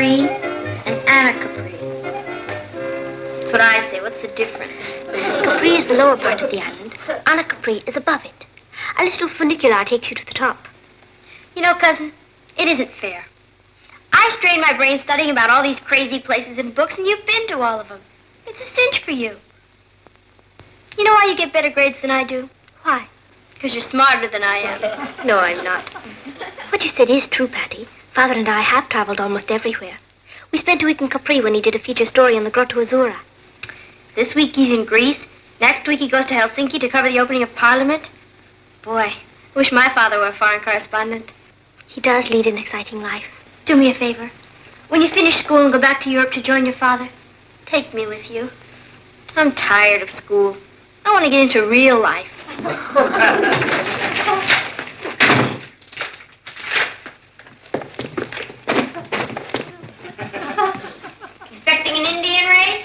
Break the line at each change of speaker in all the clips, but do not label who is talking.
Capri and Anna Capri. That's what I say. What's the difference?
Capri is the lower part of the island. Anna Capri is above it. A little funicular takes you to the top.
You know, cousin, it isn't fair. I strained my brain studying about all these crazy places in books, and you've been to all of them. It's a cinch for you. You know why you get better grades than I do?
Why?
Because you're smarter than I am. No, I'm not.
What you said is true, Patty. Father and I have traveled almost everywhere. We spent a week in Capri when he did a feature story on the Grotto Azzurra.
This week he's in Greece. Next week he goes to Helsinki to cover the opening of Parliament. Boy, I wish my father were a foreign correspondent.
He does lead an exciting life.
Do me a favor. When you finish school and go back to Europe to join your father, take me with you. I'm tired of school. I want to get into real life. Expecting an Indian raid?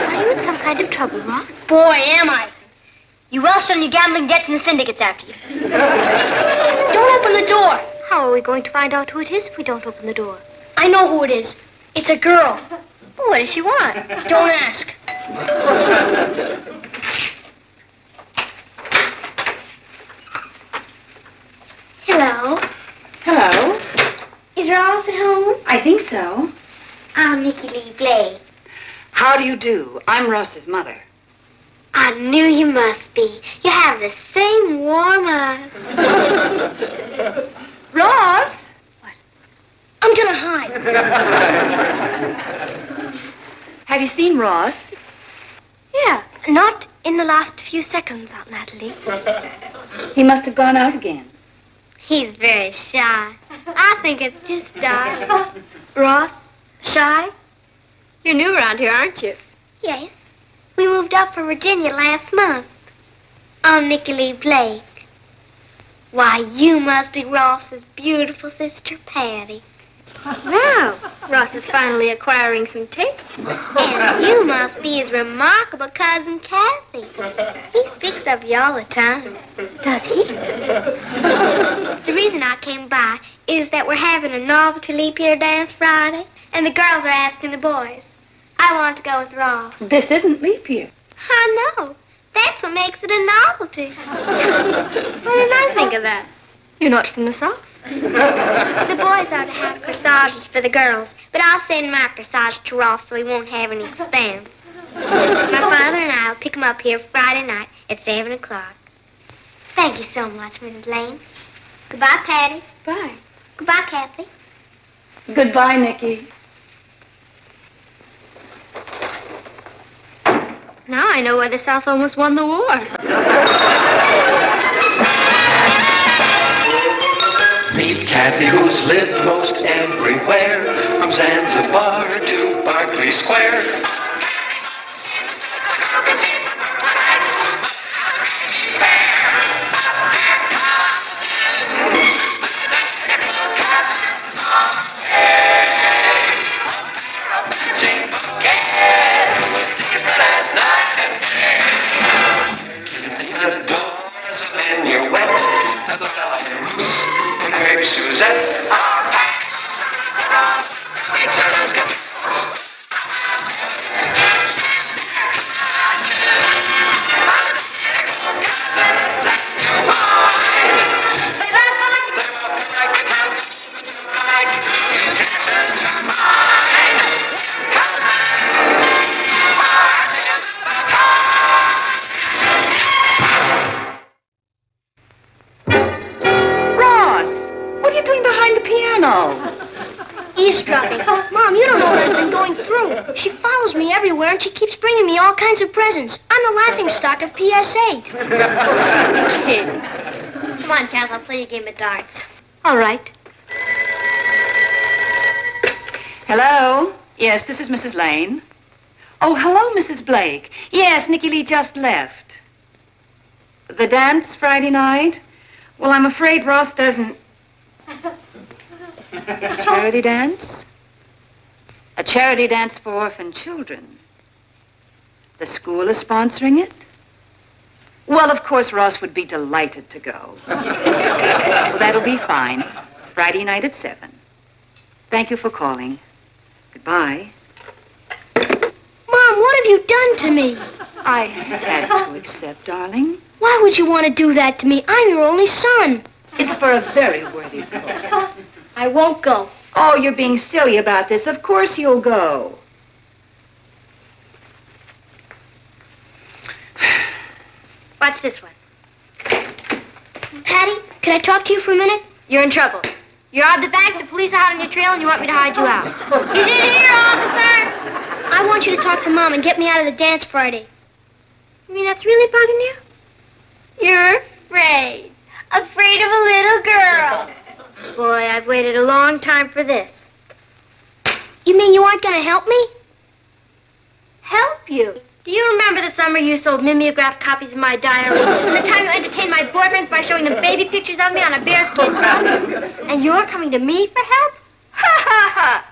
Are you in some kind of trouble, Ross?
Boy, am I. You Welsh on your gambling debts and the syndicate's after you. Don't open the door.
How are we going to find out who it is if we don't open the door?
I know who it is. It's a girl.
Well, what does she want?
Don't ask.
Hello.
Hello.
Is Ross at home?
I think so.
I'm Nicky Lee Blake.
How do you do? I'm Ross's mother.
I knew you must be. You have the same warm eyes.
Ross?
What? I'm gonna hide.
Have you seen Ross?
Yeah, not in the last few seconds, Aunt Natalie.
He must have gone out again.
He's very shy. I think it's just dark. Ross, shy?
You're new around here, aren't you?
Yes. We moved up from Virginia last month. I'm Nicky Lee Blake. Why, you must be Ross's beautiful sister, Patty.
Well, Ross is finally acquiring some taste.
And you must be his remarkable cousin, Kathy. He speaks of you all the time.
Does he?
The reason I came by is that we're having a novelty leap year dance Friday, and the girls are asking the boys. I want to go with Ross.
This isn't leap year.
I know. That's what makes it a novelty.
Why didn't I think of that? You're not from the South.
The boys are to have corsages for the girls, but I'll send my corsage to Ross so he won't have any expense. My father and I will pick him up here Friday night at 7 o'clock. Thank you so much, Mrs. Lane. Goodbye, Patty.
Bye.
Goodbye, Kathy.
Goodbye, Nicky.
Now I know why the South almost won the war.
Meet Kathy, who's lived most everywhere, from Zanzibar to Berkeley Square. Suzette, our
Eavesdropping. Mom, you don't know what I've been going through. She follows me everywhere and she keeps bringing me all kinds of presents. I'm the laughingstock of PS8.
Come on, Kath, I'll play you a game of darts.
All right.
Hello? Yes, this is Mrs. Lane. Oh, hello, Mrs. Blake. Yes, Nicky Lee just left. The dance Friday night? Well, I'm afraid Ross doesn't... It's a charity dance? A charity dance for orphan children. The school is sponsoring it? Well, of course, Ross would be delighted to go. Well, that'll be fine. Friday night at 7. Thank you for calling. Goodbye.
Mom, what have you done to me?
I had to accept, darling.
Why would you want to do that to me? I'm your only son.
It's for a very worthy cause.
I won't go.
Oh, you're being silly about this. Of course you'll go.
Watch this one. Patty, can I talk to you for a minute? You're in trouble. You robbed the bank, the police are hot on your trail, and you want me to hide you out. He's in here, officer! I want you to talk to Mom and get me out of the dance Friday. You mean that's really bugging you? You're afraid. Afraid of a little girl. Boy, I've waited a long time for this. You mean you aren't going to help me? Help you? Do you remember the summer you sold mimeographed copies of my diary? And the time you entertained my boyfriends by showing them baby pictures of me on a bearskin rug? And you're coming to me for help? Ha ha ha!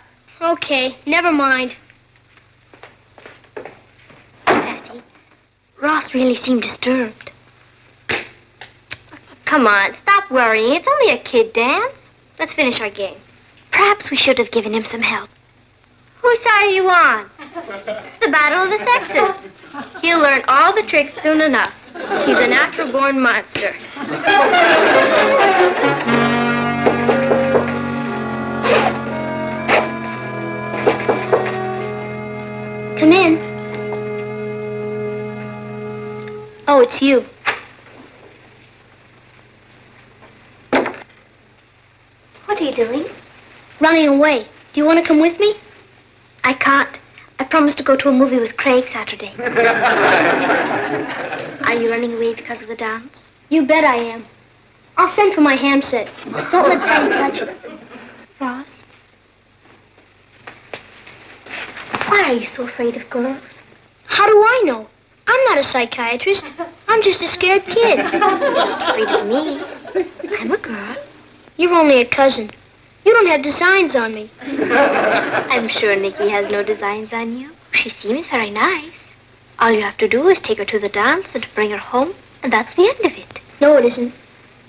Okay, never mind. Patty, Ross really seemed disturbed. Come on, stop worrying. It's only a kid dance. Let's finish our game. Perhaps we should have given him some help. Whose side are you on? It's the battle of the sexes. He'll learn all the tricks soon enough. He's a natural-born monster. Come in. Oh, it's you. What are you doing? Running away. Do you want to come with me? I can't. I promised to go to a movie with Craig Saturday. Are you running away because of the dance? You bet I am. I'll send for my ham set. Don't let Patty touch it. Ross? Why are you so afraid of girls? How do I know? I'm not a psychiatrist. I'm just a scared kid. Afraid of me? I'm a girl. You're only a cousin. You don't have designs on me. I'm sure Nikki has no designs on you. She seems very nice. All you have to do is take her to the dance and bring her home, and that's the end of it. No, it isn't.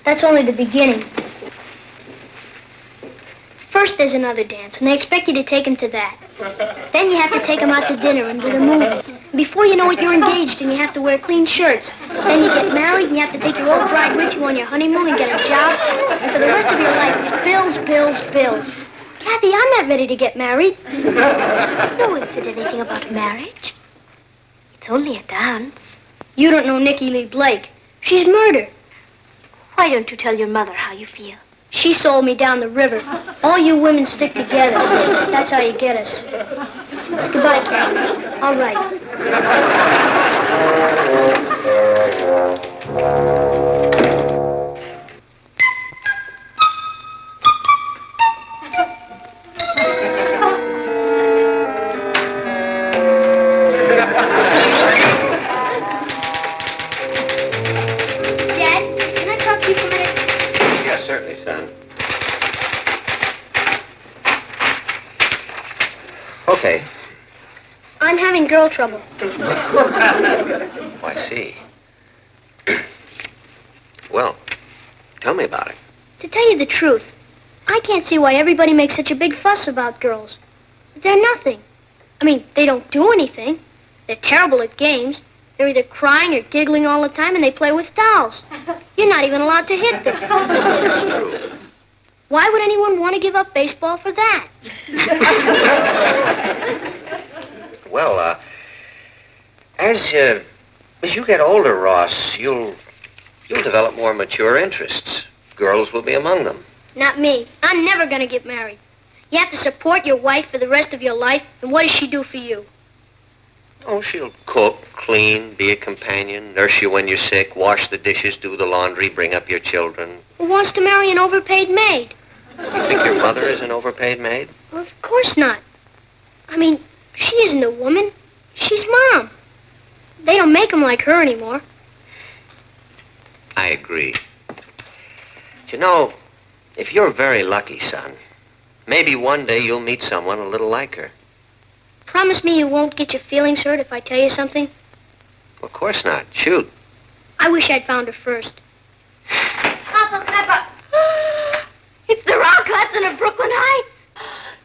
That's only the beginning. First there's another dance, and they expect you to take him to that. Then you have to take him out to dinner and to the movies. Before you know it, you're engaged, and you have to wear clean shirts. Then you get married, and you have to take your old bride with you on your honeymoon and get a job. And for the rest of your life, it's bills, bills, bills. Kathy, I'm not ready to get married. No one said anything about marriage. It's only a dance. You don't know Nikki Lee Blake. She's murdered. Why don't you tell your mother how you feel? She sold me down the river. All you women stick together. That's how you get us. Goodbye, Kathy. All right. Dad, can I talk to you for a minute?
Yes, certainly, son. Okay.
I'm having girl trouble.
Oh, I see. Well, tell me about it.
To tell you the truth, I can't see why everybody makes such a big fuss about girls. They're nothing. I mean, they don't do anything. They're terrible at games. They're either crying or giggling all the time, and they play with dolls. You're not even allowed to hit them.
That's true.
Why would anyone want to give up baseball for that?
Well, as you get older, Ross, you'll develop more mature interests. Girls will be among them.
Not me. I'm never going to get married. You have to support your wife for the rest of your life, and what does she do for you?
Oh, she'll cook, clean, be a companion, nurse you when you're sick, wash the dishes, do the laundry, bring up your children.
Who wants to marry an overpaid maid?
You think your mother is an overpaid maid?
Well, of course not. I mean, she isn't a woman. She's Mom. They don't make them like her anymore.
I agree. But you know, if you're very lucky, son, maybe one day you'll meet someone a little like her.
Promise me you won't get your feelings hurt if I tell you something?
Of course not. Shoot.
I wish I'd found her first. Papa! It's the Rock Hudson of Brooklyn Heights.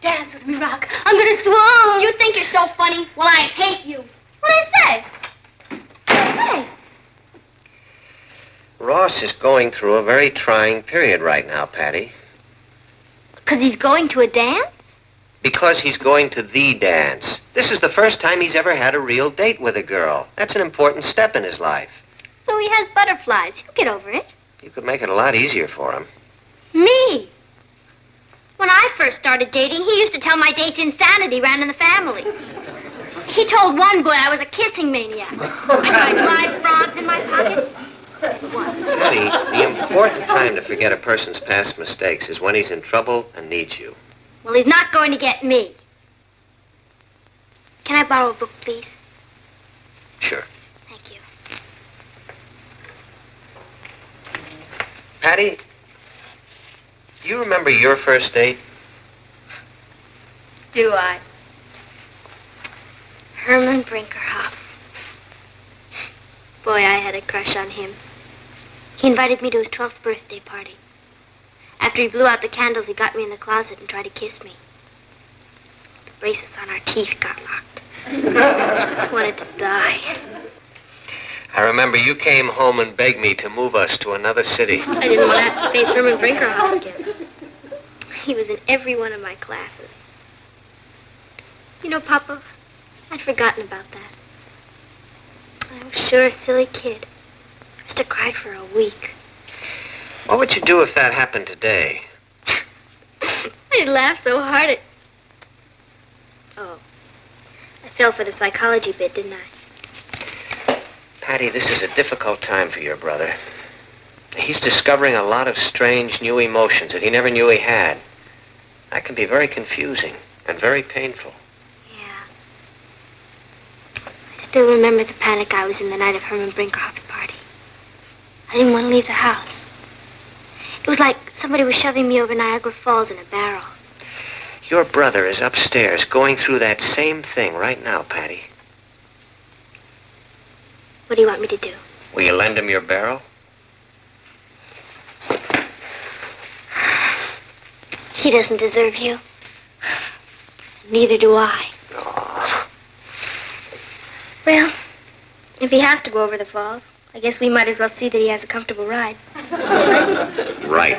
Dance with me, Rock. I'm gonna swoon. You think you're so funny? Well, I hate you. What'd I say? Hey.
Ross is going through a very trying period right now, Patty.
'Cause he's going to a dance?
Because he's going to the dance. This is the first time he's ever had a real date with a girl. That's an important step in his life.
So he has butterflies. He'll get over it.
You could make it a lot easier for him.
Me? When I first started dating, he used to tell my dates insanity ran in the family. He told one boy I was a kissing maniac. I tried live frogs in my pocket. Once.
Patty, the important time to forget a person's past mistakes is when he's in trouble and needs you.
Well, he's not going to get me. Can I borrow a book, please?
Sure.
Thank you.
Patty, do you remember your first date?
Do I? Herman Brinkerhoff. Boy, I had a crush on him. He invited me to his 12th birthday party. After he blew out the candles, he got me in the closet and tried to kiss me. The braces on our teeth got locked. I wanted to die.
I remember you came home and begged me to move us to another city.
I didn't want to have to face Herman Brinkerhoff again. He was in every one of my classes. You know, Papa, I'd forgotten about that. I was sure a silly kid. I must have cried for a week.
What would you do if that happened today?
I'd laugh so hard at... Oh, I fell for the psychology bit, didn't I?
Patty, this is a difficult time for your brother. He's discovering a lot of strange new emotions that he never knew he had. That can be very confusing and very painful.
Yeah. I still remember the panic I was in the night of Herman Brinkerhoff's party. I didn't want to leave the house. It was like somebody was shoving me over Niagara Falls in a barrel.
Your brother is upstairs going through that same thing right now, Patty.
What do you want me to do?
Will you lend him your barrel?
He doesn't deserve you. Neither do I.
Oh.
Well, if he has to go over the falls, I guess we might as well see that he has a comfortable ride.
Right.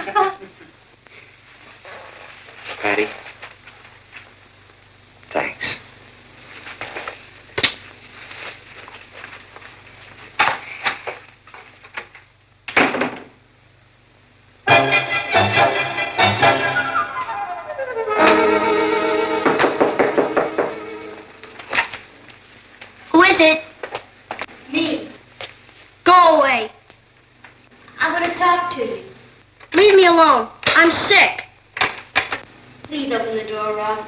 Patty, thanks.
Who is it? Me. Go away. I want to talk to you. Leave me alone. I'm sick. Please open the door, Ross.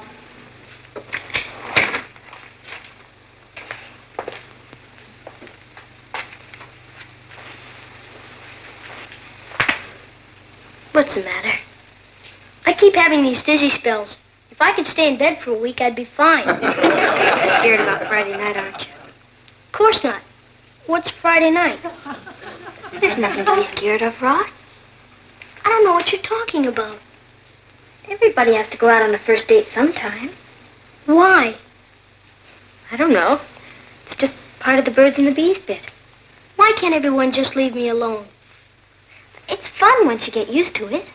What's the matter? I keep having these dizzy spells. If I could stay in bed for a week, I'd be fine. You're scared about Friday night, aren't you? Of course not. What's Friday night? There's nothing to be scared of, Ross. I don't know what you're talking about. Everybody has to go out on a first date sometime. Why? I don't know. It's just part of the birds and the bees bit. Why can't everyone just leave me alone? It's fun once you get used to it.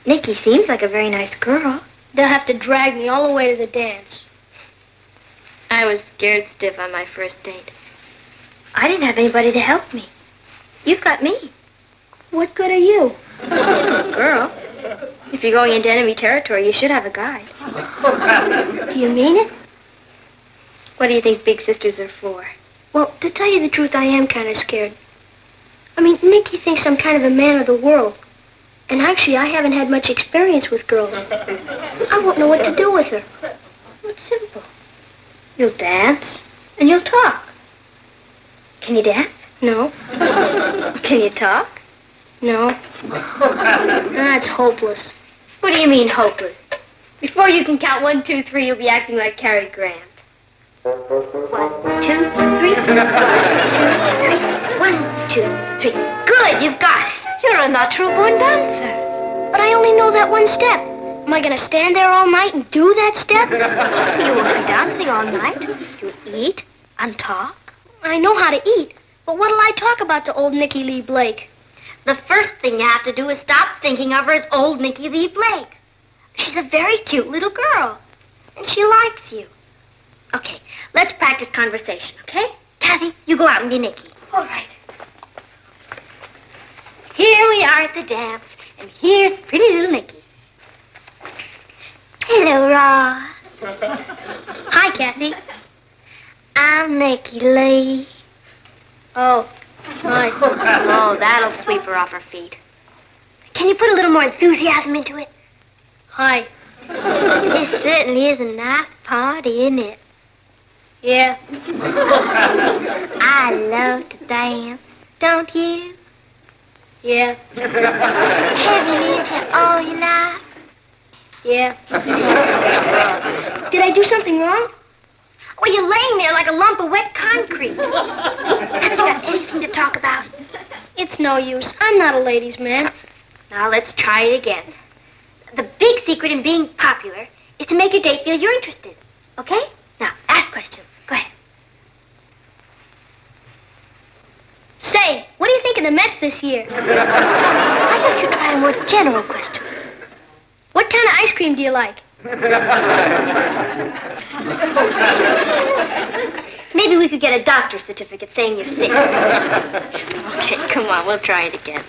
Nikki seems like a very nice girl. They'll have to drag me all the way to the dance. I was scared stiff on my first date. I didn't have anybody to help me. You've got me. What good are you? Girl, if you're going into enemy territory, you should have a guide. Do you mean it? What do you think big sisters are for? Well, to tell you the truth, I am kind of scared. I mean, Nikki thinks I'm kind of a man of the world. And actually, I haven't had much experience with girls. I won't know what to do with her. It's simple. You'll dance, and you'll talk. Can you dance? No. Can you talk? No. That's hopeless. What do you mean, hopeless? Before you can count 1, 2, 3, you'll be acting like Cary Grant. 1, 2, 3. 1, 2, 3. Good, you've got it. You're a natural born dancer. But I only know that one step. Am I gonna stand there all night and do that step? You won't be dancing all night. You eat and talk. I know how to eat, but what'll I talk about to old Nicky Lee Blake? The first thing you have to do is stop thinking of her as old Nicky Lee Blake. She's a very cute little girl, and she likes you. Okay, let's practice conversation, okay? Kathy, you go out and be Nicky. All right. Here we are at the dance, and here's pretty little Nicky. Hello, Ross. Hi, Kathy. I'm Nicky Lee. Oh, hi. Oh, that'll sweep her off her feet. Can you put a little more enthusiasm into it? Hi. This certainly is a nice party, isn't it? Yeah. I love to dance, don't you? Yeah. Have you lived here all your life? Yeah. Did I do something wrong? Well, you're laying there like a lump of wet concrete. Haven't you got anything to talk about? It's no use. I'm not a ladies' man. Now, let's try it again. The big secret in being popular is to make your date feel you're interested. Okay? Now, ask questions. Go ahead. Say, what do you think of the Mets this year? I thought you'd try a more general question. What kind of ice cream do you like? Maybe we could get a doctor's certificate saying you're sick. Okay, come on, we'll try it again.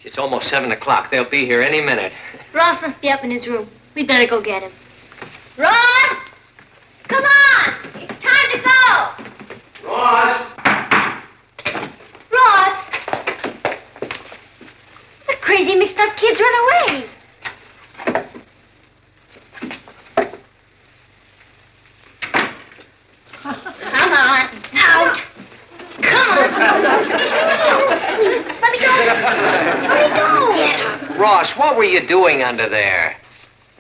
It's almost 7 o'clock. They'll be here any minute.
Ross must be up in his room. We'd better go get him. Ross! Come on! It's time to go!
Ross!
Ross! The crazy mixed up kids run away. Come on, out. Come on. Let me go. Let me go. Get him.
Ross, what were you doing under there?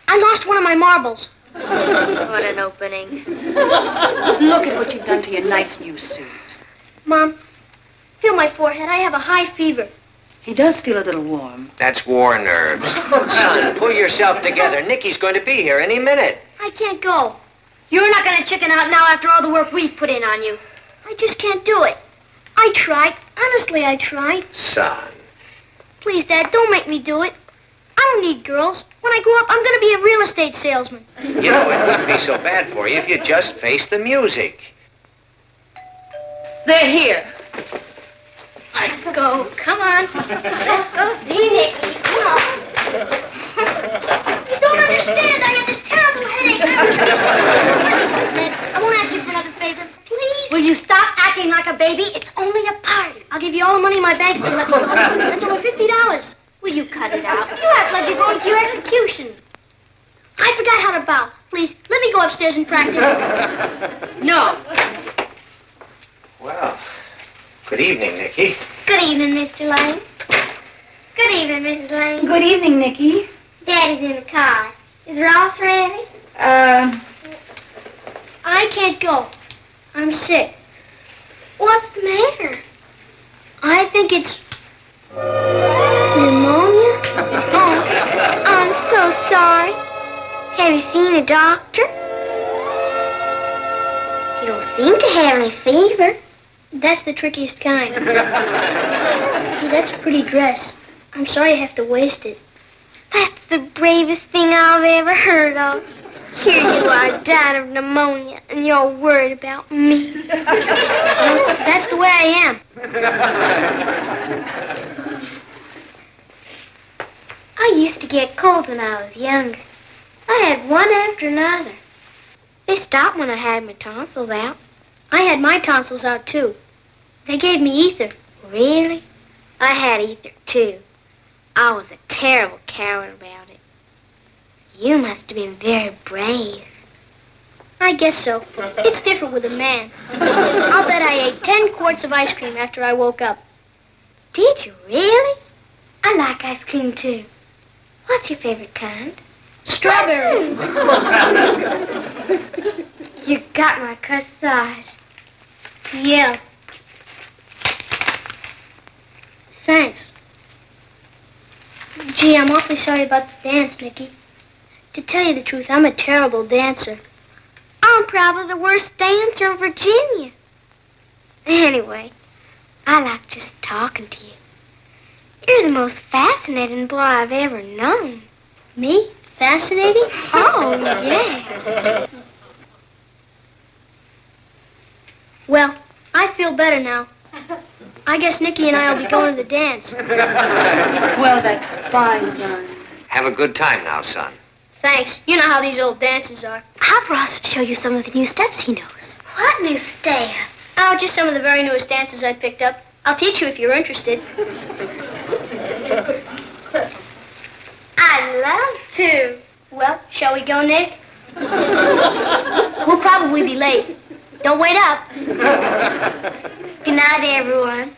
I lost one of my marbles. What an opening.
Look at what you've done to your nice new suit.
Mom, feel my forehead. I have a high fever.
He does feel a little warm.
That's war nerves. Son, pull yourself together. Nicky's going to be here any minute.
I can't go. You're not going to chicken out now after all the work we've put in on you. I just can't do it. I tried. Honestly, I tried.
Son.
Please, Dad, don't make me do it. I don't need girls. When I grow up, I'm going to be a real estate salesman.
You know, it wouldn't be so bad for you if you just faced the music.
They're here.
Let's go. Come on. Let's go see Nicky. Come on. You don't understand. I have this terrible headache. I won't ask you for another favor. Please? Will you stop acting like a baby? It's only a party. I'll give you all the money in my bank if you let me go. That's over $50. Will you cut it out? You act like you're going to your execution. I forgot how to bow. Please, let me go upstairs and practice.
No.
Well, good evening, Nicky.
Good evening, Mr. Lane. Good evening, Mrs. Lane.
Good evening, Nicky.
Daddy's in the car. Is Ross ready? I can't go. I'm sick. What's the matter? I think it's pneumonia. Oh, I'm so sorry. Have you seen a doctor? You don't seem to have any fever. That's the trickiest kind. Hey, that's a pretty dress. I'm sorry I have to waste it. That's the bravest thing I've ever heard of. Here you are, dying of pneumonia, and you're worried about me. Well, that's the way I am. I used to get colds when I was younger. I had one after another. They stopped when I had my tonsils out. I had my tonsils out, too. They gave me ether. Really?
I had ether, too. I was a terrible coward about it. You must have been very brave.
I guess so. It's different with a man. I'll bet I ate 10 quarts of ice cream after I woke up.
Did you really? I like ice cream, too. What's your favorite kind?
Strawberry.
You got my corsage.
Yeah. Thanks. Gee, I'm awfully sorry about the dance, Nicky. To tell you the truth, I'm a terrible dancer.
I'm probably the worst dancer in Virginia. Anyway, I like just talking to you. You're the most fascinating boy I've ever known.
Me? Fascinating?
Oh, yes.
Well, I feel better now. I guess Nicky and I will be going to the dance.
Well, that's fine, John.
Have a good time now, son.
Thanks. You know how these old dances are.
Have Ross show you some of the new steps he knows. What new steps?
Oh, just some of the very newest dances I picked up. I'll teach you if you're interested.
I'd love to.
Well, shall we go, Nick? We'll probably be late. Don't wait up.
Good night, everyone.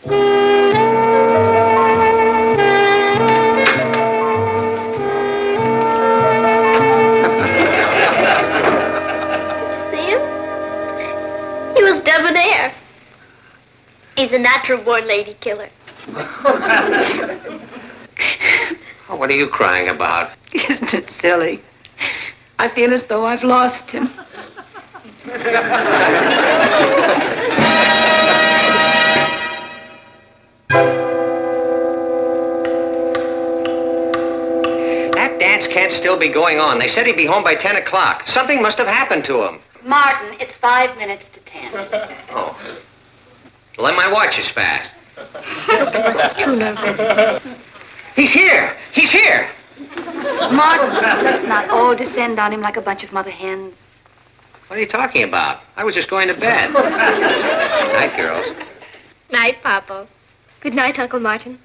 See him? He was debonair. He's a natural-born lady killer.
Oh, what are you crying about?
Isn't it silly? I feel as though I've lost him.
That dance can't still be going on. They said he'd be home by 10 o'clock. Something must have happened to him.
Martin, it's 5 minutes to 10.
Oh. Well, then my watch is fast.
Too nervous.
He's here! He's here!
Martin, let's not all descend on him like a bunch of mother hens.
What are you talking about? I was just going to bed. Night, girls.
Night, Papa. Good night, Uncle Martin.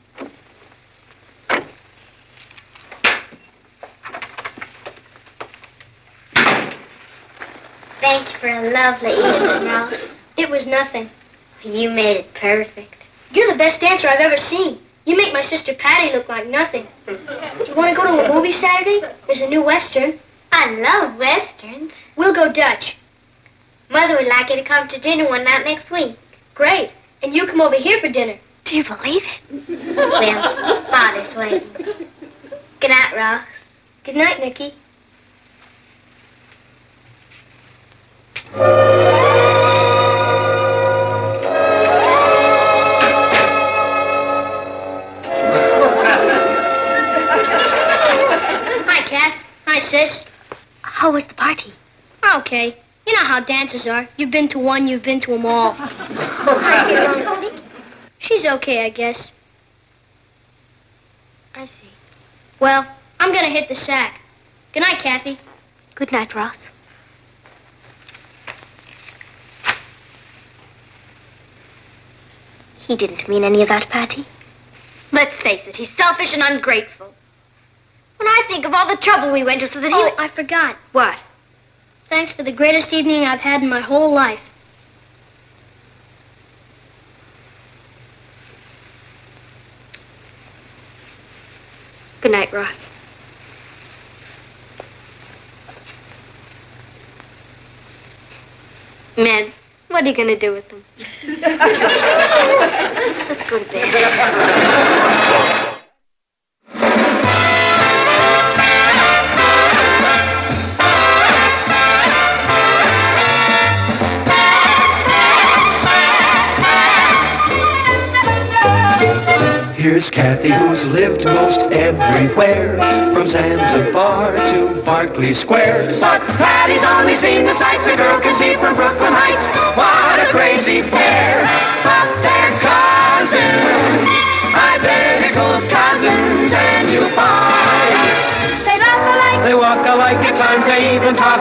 Thank you for a lovely evening, Ross.
It was nothing.
You made it perfect.
You're the best dancer I've ever seen. You make my sister Patty look like nothing. Do you want to go to a movie Saturday? There's a new Western.
I love Westerns.
We'll go Dutch.
Mother would like you to come to dinner one night next week.
Great. And you come over here for dinner.
Do you believe it? Well, Father's waiting. Good night, Ross.
Good night, Nicky. Hi, Kat. Hi, Sis.
How was the party?
Okay. You know how dancers are. You've been to one, you've been to them all.
How do you get along with Nicky?
She's okay, I guess.
I see.
Well, I'm gonna hit the sack. Good night, Kathy.
Good night, Ross. He didn't mean any of that, Patty.
Let's face it, he's selfish and ungrateful. When I think of all the trouble we went to so that
Oh, I
forgot. What? Thanks for the greatest evening I've had in my whole life.
Good night, Ross.
Men, what are you gonna do with them?
Let's go to bed.
Here's Kathy, who's lived most everywhere, from Zanzibar to Berkeley Square. But Patty's only seen the sights a girl can see from Brooklyn Heights. What a crazy pair, but they're cousins, identical cousins, and you'll find they laugh alike, they walk alike, at times they even talk